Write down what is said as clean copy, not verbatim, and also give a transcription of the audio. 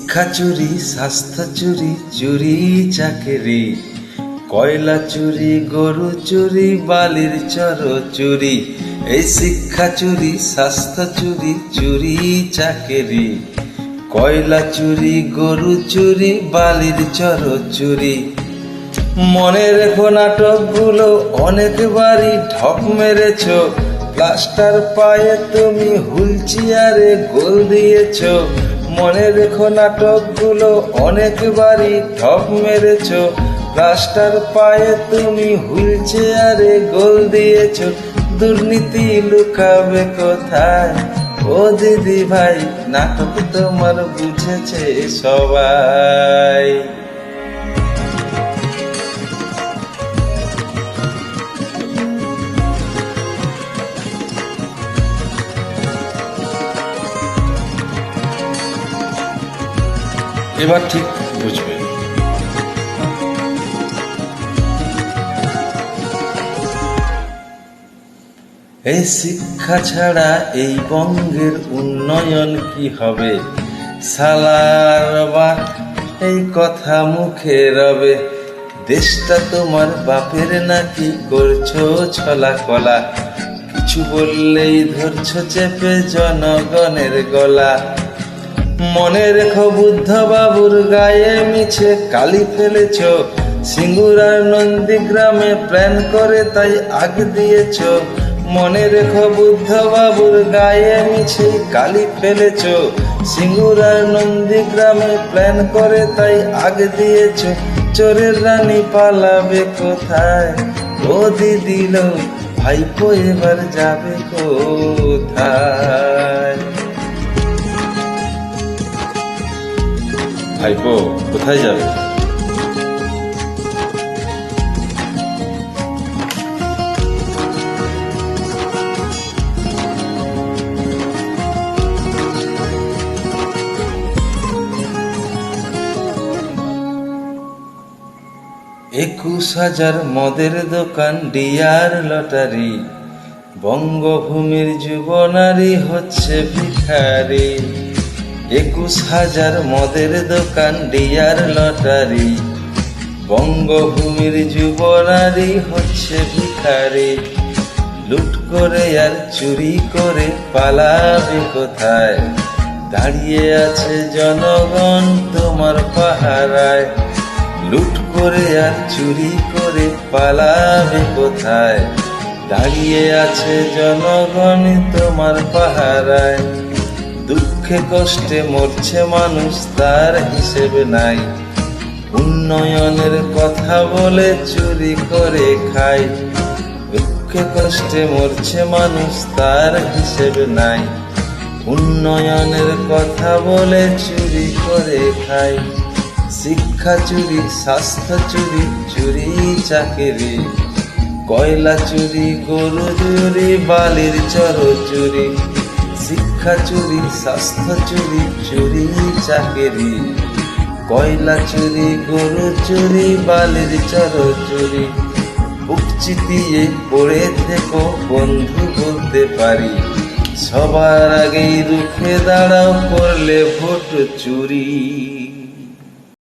শিক্ষা চুরি, স্বাস্থ্য চুরি, চুরি চাকরি, কয়লা চুরি, গরু চুরি, বালির চর চুরি। এই শিক্ষা চুরি, স্বাস্থ্য চুরি, চুরি চাকরি, কয়লা চুরি, গরু চুরি, বালির চর চুরি। মনে রেখো নাটকগুলো অনেকবারই ঠক মেরেছ, প্লাস্টার পায়ে তুমি হুইল চেয়ারে গোল দিয়েছ। মনে রেখো নাটকগুলো অনেকবারই ঠক মেরেছ, প্লাস্টার পায়ে তুমি হুইল চেয়ারে গোল দিয়েছ। দুর্নীতি লুকাবে কোথায় ও দিদি ভাই, নাটক তোমার বুঝেছে সবাই। এবার ঠিক বুঝবে। এই শিক্ষা ছাড়া এই বঙ্গের উন্নয়ন কি হবে? সালার বা এই কথা মুখে রবে, দেশটা তোমার বাপের নাকি করছো ছলা কলা, কিছু বললেই ধরছো চেপে জনগণের গলা। মনে রেখো বুদ্ধ বাবুর গায়ে মিছে কালি ফেলেছ, সিঙ্গুরার নন্দীগ্রামে প্ল্যান করে তাই আগ দিয়েছ। মনে রেখো বুদ্ধ বাবুর গায়ে মিছে কালি ফেলেছ, সিঙ্গুরার নন্দীগ্রামে প্ল্যান করে তাই আগ দিয়েছ। চোরের রানী পালাবে কোথায় ও দিদিল, ভাইপো এবার যাবে কোথায়? ভাইপো কোথায় যাবে? একুশ হাজার মদের দোকান, ডিয়ার লটারি, বঙ্গভূমির যুবনারী হচ্ছে ভিখারি। 21,000 মদের দোকান, ডিয়ার লটারি, বঙ্গভূমির যুবনারী হচ্ছে ভিখারি। লুট করে আর চুরি করে পালাবে কোথায়? দাঁড়িয়ে আছে জনগণ তোমার পাহারায়। লুট করে আর চুরি করে পালাবে কোথায়? দাঁড়িয়ে আছে জনগণ তোমার পাহারায়। দুঃখে কষ্টে মরছে মানুষ, তার হিসেব নাই, উন্নয়নের কথা বলে চুরি করে খায়। দুঃখে কষ্টে মরছে মানুষ, তার হিসেব নাই, উন্নয়নের কথা বলে চুরি করে খায়। শিক্ষা চুরি, স্বাস্থ্য চুরি, চুরি চাকরি, কয়লা চুরি, গরু চুরি, বালির চর চুরি। শিক্ষা চুরি, স্বাস্থ্য চুরি, চুরি চাকরি, কয়লা চুরি, গরু চুরি, বালির চর চুরি। বুক চিতিয়ে পড়ে থেকো বন্ধু, বলতে পারি, সবার আগেই রুখে দাঁড়াও করলে ভোট চুরি।